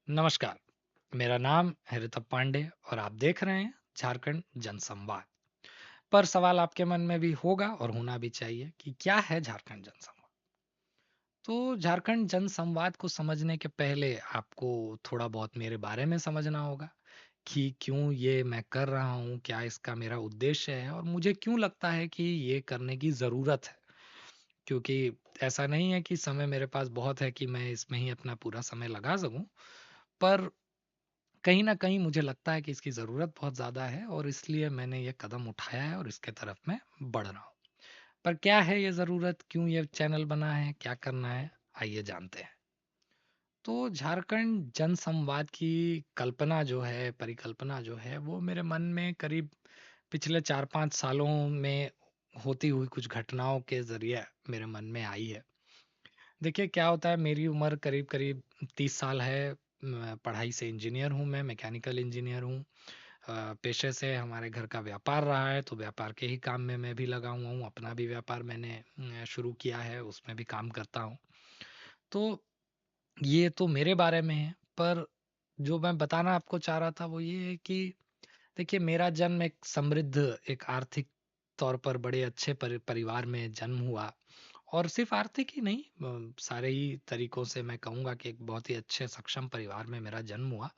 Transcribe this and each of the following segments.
नमस्कार, मेरा नाम है ऋतव पांडे और आप देख रहे हैं झारखंड जनसंवाद। पर सवाल आपके मन में भी होगा और होना भी चाहिए कि क्या है झारखंड जनसंवाद। तो झारखंड जनसंवाद को समझने के पहले आपको थोड़ा बहुत मेरे बारे में समझना होगा कि क्यों ये मैं कर रहा हूँ, क्या इसका मेरा उद्देश्य है और मुझे क्यों लगता है कि ये करने की ज़रूरत है। क्योंकि ऐसा नहीं है कि समय मेरे पास बहुत है कि मैं इसमें ही अपना पूरा समय लगा सकूं, पर कहीं न कहीं मुझे लगता है कि इसकी ज़रूरत बहुत ज़्यादा है और इसलिए मैंने ये कदम उठाया है और इसके तरफ मैं बढ़ रहा हूँ। पर क्या है ये ज़रूरत? क्यों ये चैनल बना है? क्या करना है? आइए जानते हैं। तो झारखंड जनसंवाद की कल्पना जो है, परिकल्पना जो है, वो मेरे मन में करीब पिछले 4-5 सालों में होती हुई कुछ घटनाओं के ज़रिए मेरे मन में आई है। देखिए क्या होता है, मेरी उम्र करीब-करीब 30 साल है। पढ़ाई से इंजीनियर हूँ मैं, मैकेनिकल इंजीनियर हूँ। पेशे से हमारे घर का व्यापार रहा है, तो व्यापार के ही काम में मैं भी लगा हुआ हूँ। अपना भी व्यापार मैंने शुरू किया है, उसमें भी काम करता हूँ। तो ये तो मेरे बारे में है, पर जो मैं बताना आपको चाह रहा था वो ये है कि देखिए मेरा जन्म एक समृद्ध, एक आर्थिक तौर पर बड़े अच्छे परिवार में जन्म हुआ। और सिर्फ आर्थिक ही नहीं, सारे ही तरीकों से मैं कहूँगा कि एक बहुत ही अच्छे सक्षम परिवार में मेरा जन्म हुआ।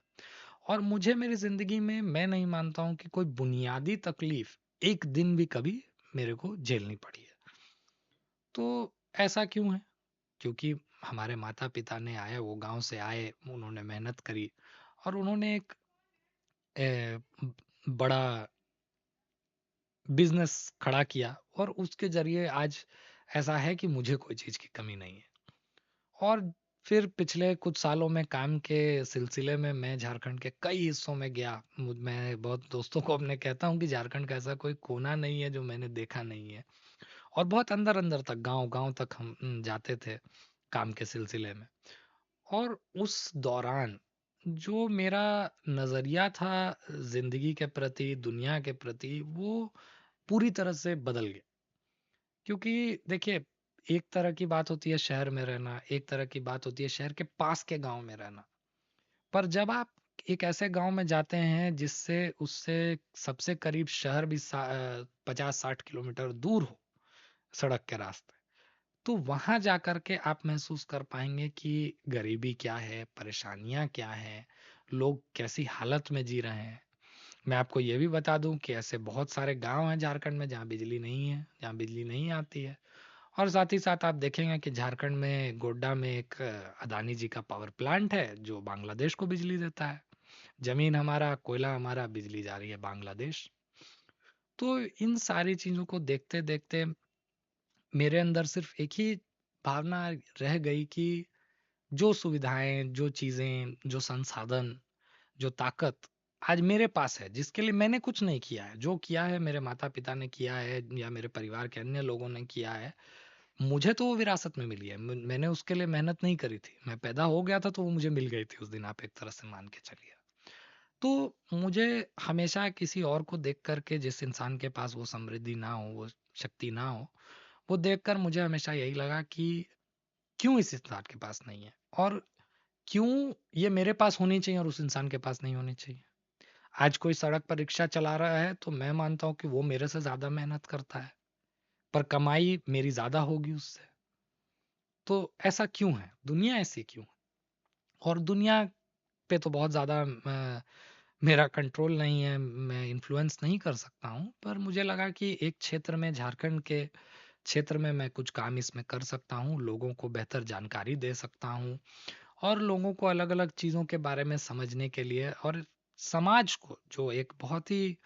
और मुझे मेरी ज़िंदगी में मैं नहीं मानता हूँ कि कोई बुनियादी तकलीफ एक दिन भी कभी मेरे को झेलनी पड़ी है। तो ऐसा क्यों है? क्योंकि हमारे माता-पिता ने आए, वो गाँव से आए, उन्होंने मेहनत करी और उन्होंने एक बड़ा बिज़नेस खड़ा किया और उसके ज़रिए आज ऐसा है कि मुझे कोई चीज़ की कमी नहीं है। और फिर पिछले कुछ सालों में काम के सिलसिले में मैं झारखंड के कई हिस्सों में गया। मैं बहुत दोस्तों को अपने कहता हूँ कि झारखंड का ऐसा कोई कोना नहीं है जो मैंने देखा नहीं है। और बहुत अंदर-अंदर तक, गाँव-गाँव तक हम जाते थे काम के सिलसिले में। और उस दौरान जो मेरा नज़रिया था ज़िंदगी के प्रति, दुनिया के प्रति, वो पूरी तरह से बदल गया। क्योंकि देखिए, एक तरह की बात होती है शहर में रहना, एक तरह की बात होती है शहर के पास के गाँव में रहना। पर जब आप एक ऐसे गाँव में जाते हैं जिससे उससे सबसे करीब शहर भी 50-60 किलोमीटर दूर हो सड़क के रास्ते, तो वहाँ जाकर के आप महसूस कर पाएँगे कि गरीबी क्या है, परेशानियाँ क्या हैं, लोग कैसी हालत में जी रहे हैं। मैं आपको ये भी बता दूँ कि ऐसे बहुत सारे गाँव हैं झारखंड में जहाँ बिजली नहीं है, जहाँ बिजली नहीं आती है। और साथ ही साथ आप देखेंगे कि झारखंड में गोड्डा में एक अदानी जी का पावर प्लांट है जो बांग्लादेश को बिजली देता है। जमीन हमारा, कोयला हमारा, बिजली जा रही है बांग्लादेश। तो इन सारी चीजों को देखते देखते मेरे अंदर सिर्फ एक ही भावना रह गई कि जो सुविधाएं, जो चीजें, जो संसाधन, जो ताकत आज मेरे पास है, जिसके लिए मैंने कुछ नहीं किया है, जो किया है मेरे माता पिता ने किया है या मेरे परिवार के अन्य लोगों ने किया है, मुझे तो वो विरासत में मिली है। मैंने उसके लिए मेहनत नहीं करी थी, मैं पैदा हो गया था तो वो मुझे मिल गई थी उस दिन, आप एक तरह से मान के चलिए। तो मुझे हमेशा किसी और को देख करके, जिस इंसान के पास वो समृद्धि ना हो, वो शक्ति ना हो, वो देखकर मुझे हमेशा यही लगा कि क्यों इस इंसान के पास नहीं है और क्यों ये मेरे पास होनी चाहिए और उस इंसान के पास नहीं होनी चाहिए। आज कोई सड़क पर रिक्शा चला रहा है तो मैं मानता हूँ कि वो मेरे से ज्यादा मेहनत करता है, पर कमाई मेरी ज्यादा होगी उससे। तो ऐसा क्यों है? दुनिया ऐसी क्यों है? और दुनिया पे तो बहुत ज़्यादा मेरा कंट्रोल नहीं है, मैं इन्फ्लुएंस नहीं कर सकता हूँ। पर मुझे लगा कि एक क्षेत्र में, झारखंड के क्षेत्र में मैं कुछ काम इसमें कर सकता हूँ, लोगों को बेहतर जानकारी दे सकता हूँ और लोगों को अलग-अलग चीज़ों के बारे में समझने के लिए, और समाज को जो एक बहुत ही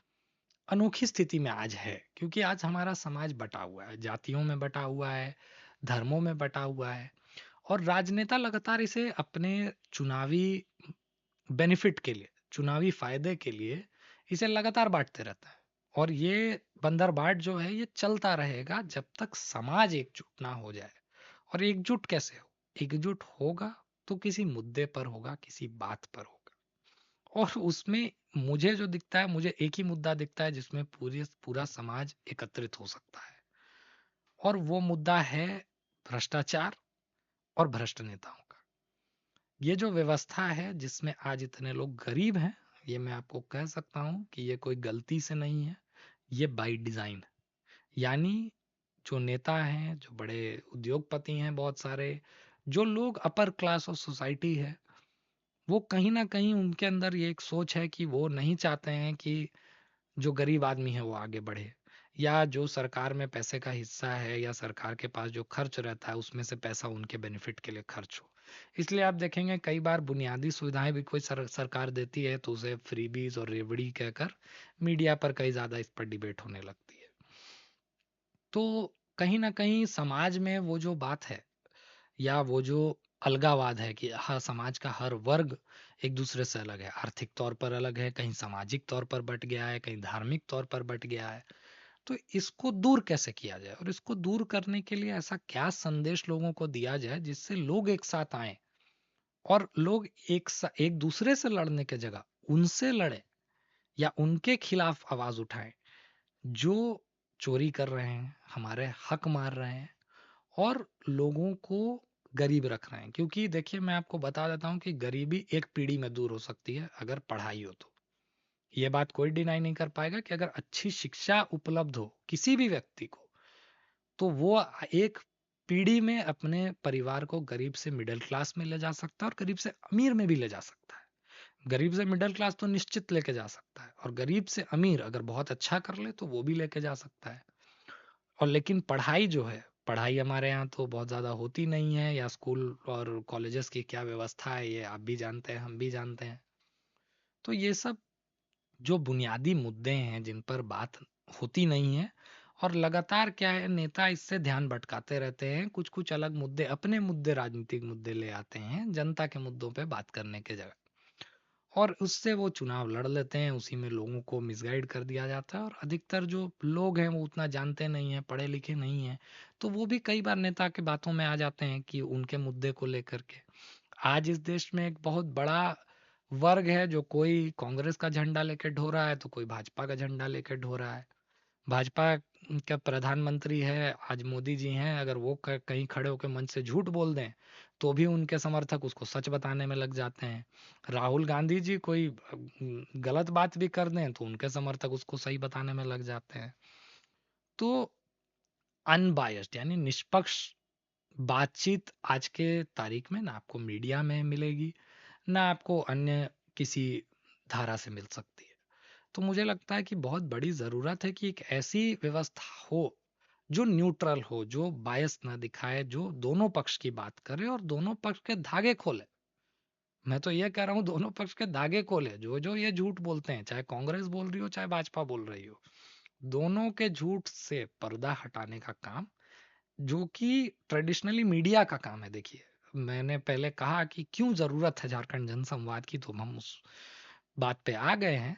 अनोखी स्थिति में आज है, क्योंकि आज हमारा समाज बटा हुआ है, जातियों में बटा हुआ है, धर्मों में बटा हुआ है और राजनेता लगातार इसे अपने चुनावी बेनिफिट के लिए, चुनावी फायदे के लिए इसे लगातार बांटते रहता है। और ये बंदरबाट जो है ये चलता रहेगा जब तक समाज एकजुट ना हो जाए। और एकजुट कैसे हो? एकजुट होगा तो किसी मुद्दे पर होगा, किसी बात पर होगा। और उसमें मुझे जो दिखता है, मुझे एक ही मुद्दा दिखता है जिसमें पूरा समाज एकत्रित हो सकता है, और वो मुद्दा है भ्रष्टाचार और भ्रष्ट नेताओं का। ये जो व्यवस्था है जिसमें आज इतने लोग गरीब हैं, ये मैं आपको कह सकता हूँ कि ये कोई गलती से नहीं है, ये बाय डिजाइन। यानी जो नेता हैं, जो बड़े उद्योगपति हैं, बहुत सारे जो लोग अपर क्लास ऑफ सोसाइटी है, वो कहीं ना कहीं उनके अंदर ये एक सोच है कि वो नहीं चाहते हैं कि जो गरीब आदमी है वो आगे बढ़े, या जो सरकार में पैसे का हिस्सा है या सरकार के पास जो खर्च रहता है उसमें से पैसा उनके बेनिफिट के लिए खर्च हो। इसलिए आप देखेंगे कई बार बुनियादी सुविधाएं भी कोई सरकार देती है तो उसे फ्रीबीज और रेवड़ी कहकर मीडिया पर कई ज्यादा इस पर डिबेट होने लगती है। तो कहीं ना कहीं समाज में वो जो बात है, या वो जो अलगावाद है कि हाँ समाज का हर वर्ग एक दूसरे से अलग है, आर्थिक तौर पर अलग है, कहीं सामाजिक तौर पर बट गया है, कहीं धार्मिक तौर पर बट गया है, तो इसको दूर कैसे किया जाए, और इसको दूर करने के लिए ऐसा क्या संदेश लोगों को दिया जाए जिससे लोग एक साथ आए और लोग एक दूसरे से लड़ने के जगह उनसे लड़े या उनके खिलाफ आवाज उठाएं जो चोरी कर रहे हैं, हमारे हक मार रहे हैं और लोगों को गरीब रख रहे हैं। क्योंकि देखिए मैं आपको बता देता हूं कि गरीबी एक पीढ़ी में दूर हो सकती है अगर पढ़ाई हो तो। ये बात कोई डिनाई नहीं कर पाएगा कि अगर अच्छी शिक्षा उपलब्ध हो किसी भी व्यक्ति को, तो वो एक पीढ़ी में अपने परिवार को गरीब से मिडिल क्लास में ले जा सकता है और गरीब से अमीर में भी ले जा सकता है। गरीब से मिडिल क्लास तो निश्चित लेके जा सकता है, और गरीब से अमीर अगर बहुत अच्छा कर ले तो वो भी लेके जा सकता है। और लेकिन पढ़ाई जो है, पढ़ाई हमारे यहाँ तो बहुत ज़्यादा होती नहीं है, या स्कूल और कॉलेजेस की क्या व्यवस्था है ये आप भी जानते हैं, हम भी जानते हैं। तो ये सब जो बुनियादी मुद्दे हैं जिन पर बात होती नहीं है, और लगातार क्या है नेता इससे ध्यान भटकाते रहते हैं, कुछ कुछ अलग मुद्दे, अपने मुद्दे, राजनीतिक मुद्दे ले आते हैं जनता के मुद्दों पे बात करने के जगह, और उससे वो चुनाव लड़ लेते हैं, उसी में लोगों को मिसगाइड कर दिया जाता है। और अधिकतर जो लोग हैं वो उतना जानते नहीं हैं, पढ़े लिखे नहीं हैं, तो वो भी कई बार नेता के बातों में आ जाते हैं कि उनके मुद्दे को लेकर के। आज इस देश में एक बहुत बड़ा वर्ग है जो कोई कांग्रेस का झंडा लेके ढो रहा है तो कोई भाजपा का झंडा लेके ढो रहा है। भाजपा का प्रधानमंत्री है आज मोदी जी हैं, अगर वो कहीं खड़े होकर मंच से झूठ बोल दें तो भी उनके समर्थक उसको सच बताने में लग जाते हैं। राहुल गांधी जी कोई गलत बात भी कर दें तो उनके समर्थक उसको सही बताने में लग जाते हैं। तो अनबायस्ड यानी निष्पक्ष बातचीत आज के तारीख में ना आपको मीडिया में मिलेगी, ना आपको अन्य किसी धारा से मिल सकती है। तो मुझे लगता है कि बहुत बड़ी जरूरत है कि एक ऐसी व्यवस्था हो जो न्यूट्रल हो, जो बायस ना दिखाए, जो दोनों पक्ष की बात करे और दोनों पक्ष के धागे खोले। मैं तो ये कह रहा हूँ दोनों पक्ष के धागे खोले, जो जो ये झूठ बोलते हैं, चाहे कांग्रेस बोल रही हो चाहे भाजपा बोल रही हो, दोनों के झूठ से पर्दा हटाने का काम, जो कि ट्रेडिशनली मीडिया का काम है। देखिए मैंने पहले कहा कि क्यों जरूरत है झारखंड जनसंवाद की, तो हम उस बात पे आ गए हैं।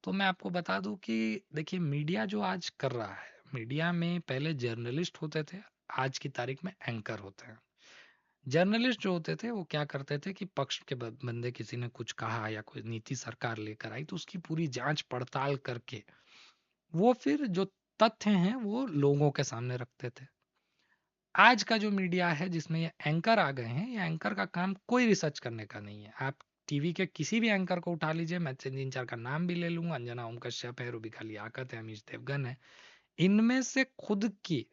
तो मैं आपको बता दूं कि देखिए मीडिया जो आज कर रहा है, मीडिया में पहले जर्नलिस्ट होते थे, आज की तारीख में एंकर होते हैं। जर्नलिस्ट जो होते थे वो क्या करते थे कि पक्ष के बंदे किसी ने कुछ कहा या कोई नीति सरकार लेकर आई तो उसकी पूरी जांच पड़ताल करके वो फिर जो तथ्य हैं वो लोगों के सामने रखते थे। आज का जो मीडिया है जिसमें ये एंकर आ गए हैं, ये एंकर का काम कोई रिसर्च करने का नहीं है। आप टीवी के किसी भी एंकर को उठा लीजिए, मैं तीन चार का नाम भी ले लूंगा, अंजना ओम कश्यप है, रूबिका लियाकत है, अमीश देवगन है, इनमें से खुद की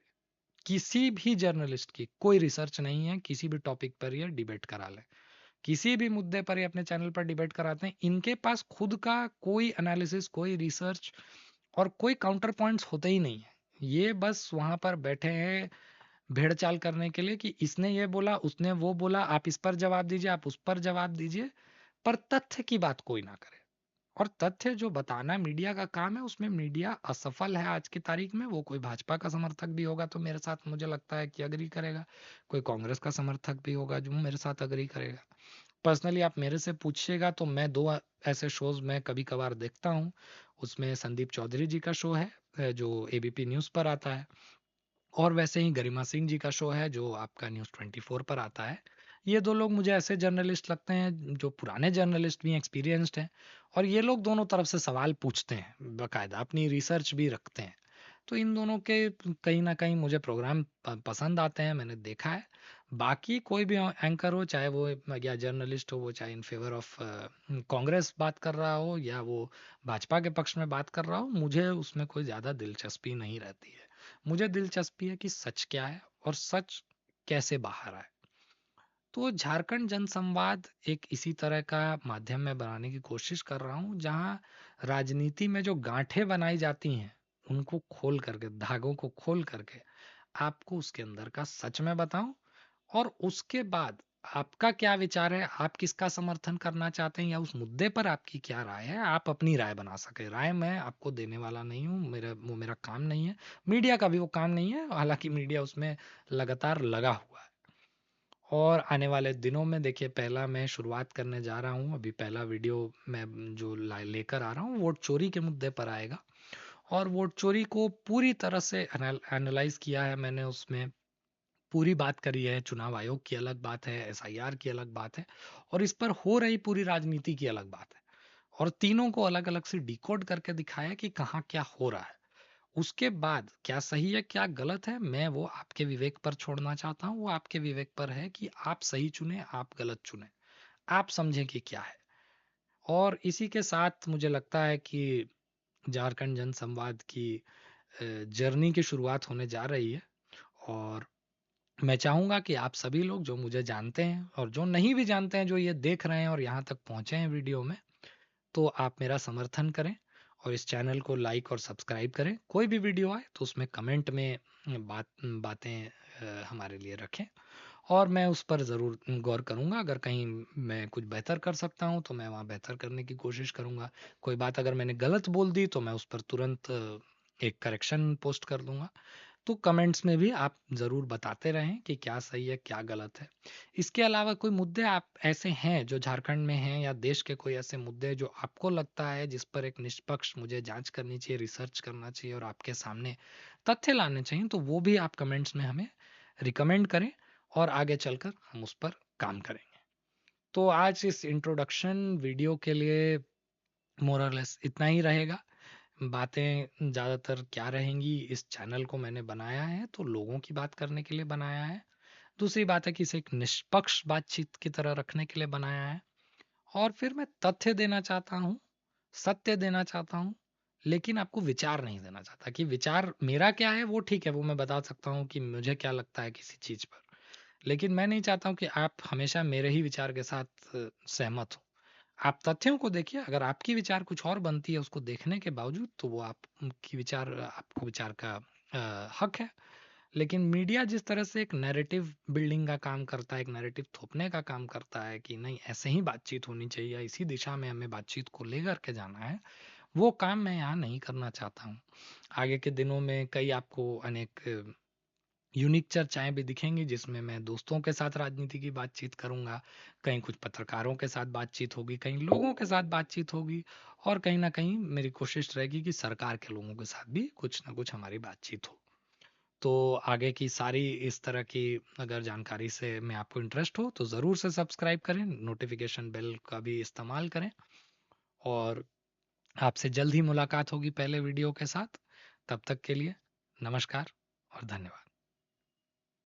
किसी भी जर्नलिस्ट की कोई रिसर्च नहीं है। किसी भी टॉपिक पर ये डिबेट करा ले, किसी भी मुद्दे पर ये अपने चैनल पर डिबेट कराते हैं, इनके पास खुद का कोई एनालिसिस, कोई रिसर्च और कोई काउंटर पॉइंट्स होते ही नहीं है। ये बस वहां पर बैठे हैं भेड़ चाल करने के लिए कि इसने ये बोला, उसने वो बोला, आप इस पर जवाब दीजिए, आप उस पर जवाब दीजिए, पर तथ्य की बात कोई ना करे। और तथ्य जो बताना मीडिया का काम है उसमें मीडिया असफल है आज की तारीख में। वो कोई भाजपा का समर्थक भी होगा तो मेरे साथ मुझे लगता है कि अग्री करेगा, कोई कांग्रेस का समर्थक भी होगा जो मेरे साथ अग्री करेगा। पर्सनली आप मेरे से पूछिएगा तो मैं दो ऐसे शोज मैं कभी कभार देखता हूँ। उसमें संदीप चौधरी जी का शो है जो एबीपी न्यूज पर आता है, और वैसे ही गरिमा सिंह जी का शो है जो आपका न्यूज़ 24 पर आता है। ये दो लोग मुझे ऐसे जर्नलिस्ट लगते हैं जो पुराने जर्नलिस्ट भी एक्सपीरियंस्ड हैं, और ये लोग दोनों तरफ से सवाल पूछते हैं, बाकायदा अपनी रिसर्च भी रखते हैं। तो इन दोनों के कहीं ना कहीं मुझे प्रोग्राम पसंद आते हैं, मैंने देखा है। बाकी कोई भी एंकर हो, चाहे वो या जर्नलिस्ट हो, वो चाहे इन फेवर ऑफ कांग्रेस बात कर रहा हो या वो भाजपा के पक्ष में बात कर रहा हो, मुझे उसमें कोई ज्यादा दिलचस्पी नहीं रहती है। मुझे दिलचस्पी है कि सच क्या है और सच कैसे बाहर आए। तो झारखंड जनसंवाद एक इसी तरह का माध्यम में बनाने की कोशिश कर रहा हूँ, जहाँ राजनीति में जो गांठें बनाई जाती हैं उनको खोल करके, धागों को खोल करके आपको उसके अंदर का सच में बताऊं। और उसके बाद आपका क्या विचार है, आप किसका समर्थन करना चाहते हैं या उस मुद्दे पर आपकी क्या राय है, आप अपनी राय बना सके। राय मैं आपको देने वाला नहीं हूँ, मेरा काम नहीं है। मीडिया का भी वो काम नहीं है, हालांकि मीडिया उसमें लगातार लगा हुआ है। और आने वाले दिनों में देखिए, पहला मैं शुरुआत करने जा रहा हूँ, अभी पहला वीडियो मैं जो लेकर आ रहा हूँ वोट चोरी के मुद्दे पर आएगा। और वोट चोरी को पूरी तरह से एनालाइज किया है मैंने, उसमें पूरी बात करी है। चुनाव आयोग की अलग बात है, एसआईआर की अलग बात है, और इस पर हो रही पूरी राजनीति की अलग बात है। और तीनों को अलग अलग से डिकोड करके दिखाया कि कहाँ क्या हो रहा है। उसके बाद क्या सही है क्या गलत है, मैं वो आपके विवेक पर छोड़ना चाहता हूँ। वो आपके विवेक पर है कि आप सही चुने, आप गलत चुने, आप समझें कि क्या है। और इसी के साथ मुझे लगता है कि झारखंड जन संवाद की जर्नी की शुरुआत होने जा रही है। और मैं चाहूंगा कि आप सभी लोग जो मुझे जानते हैं और जो नहीं भी जानते हैं, जो ये देख रहे हैं और यहाँ तक पहुंचे हैं वीडियो में, तो आप मेरा समर्थन करें और इस चैनल को लाइक और सब्सक्राइब करें। कोई भी वीडियो आए तो उसमें कमेंट में बातें हमारे लिए रखें, और मैं उस पर ज़रूर गौर करूंगा। अगर कहीं मैं कुछ बेहतर कर सकता हूं तो मैं वहाँ बेहतर करने की कोशिश करूंगा। कोई बात अगर मैंने गलत बोल दी तो मैं उस पर तुरंत एक करेक्शन पोस्ट कर दूंगा। तो कमेंट्स में भी आप ज़रूर बताते रहें कि क्या सही है क्या गलत है। इसके अलावा कोई मुद्दे आप ऐसे हैं जो झारखंड में हैं, या देश के कोई ऐसे मुद्दे जो आपको लगता है जिस पर एक निष्पक्ष मुझे जांच करनी चाहिए, रिसर्च करना चाहिए और आपके सामने तथ्य लाने चाहिए, तो वो भी आप कमेंट्स में हमें रिकमेंड करें और आगे चलकर हम उस पर काम करेंगे। तो आज इस इंट्रोडक्शन वीडियो के लिए मोरलेस इतना ही रहेगा। बातें ज़्यादातर क्या रहेंगी, इस चैनल को मैंने बनाया है तो लोगों की बात करने के लिए बनाया है। दूसरी बात है कि इसे एक निष्पक्ष बातचीत की तरह रखने के लिए बनाया है। और फिर मैं तथ्य देना चाहता हूँ, सत्य देना चाहता हूँ, लेकिन आपको विचार नहीं देना चाहता। कि विचार मेरा क्या है वो ठीक है, वो मैं बता सकता हूँ कि मुझे क्या लगता है किसी चीज पर, लेकिन मैं नहीं चाहता हूँ कि आप हमेशा मेरे ही विचार के साथ सहमत हो। आप तथ्यों को देखिए, अगर आपकी विचार कुछ और बनती है उसको देखने के बावजूद, तो वो आपकी विचार, आपको विचार का हक है। लेकिन मीडिया जिस तरह से एक नैरेटिव बिल्डिंग का काम करता है, एक नैरेटिव थोपने का काम करता है कि नहीं ऐसे ही बातचीत होनी चाहिए या इसी दिशा में हमें बातचीत को लेकर के जाना है, वो काम मैं यहाँ नहीं करना चाहता हूँ। आगे के दिनों में कई आपको अनेक यूनिक चर्चाएं भी दिखेंगी, जिसमें मैं दोस्तों के साथ राजनीति की बातचीत करूंगा, कहीं कुछ पत्रकारों के साथ बातचीत होगी, कहीं लोगों के साथ बातचीत होगी, और कहीं ना कहीं मेरी कोशिश रहेगी कि सरकार के लोगों के साथ भी कुछ ना कुछ हमारी बातचीत हो। तो आगे की सारी इस तरह की अगर जानकारी से में आपको इंटरेस्ट हो तो ज़रूर से सब्सक्राइब करें, नोटिफिकेशन बेल का भी इस्तेमाल करें। और आपसे जल्द ही मुलाकात होगी पहले वीडियो के साथ। तब तक के लिए नमस्कार और धन्यवाद।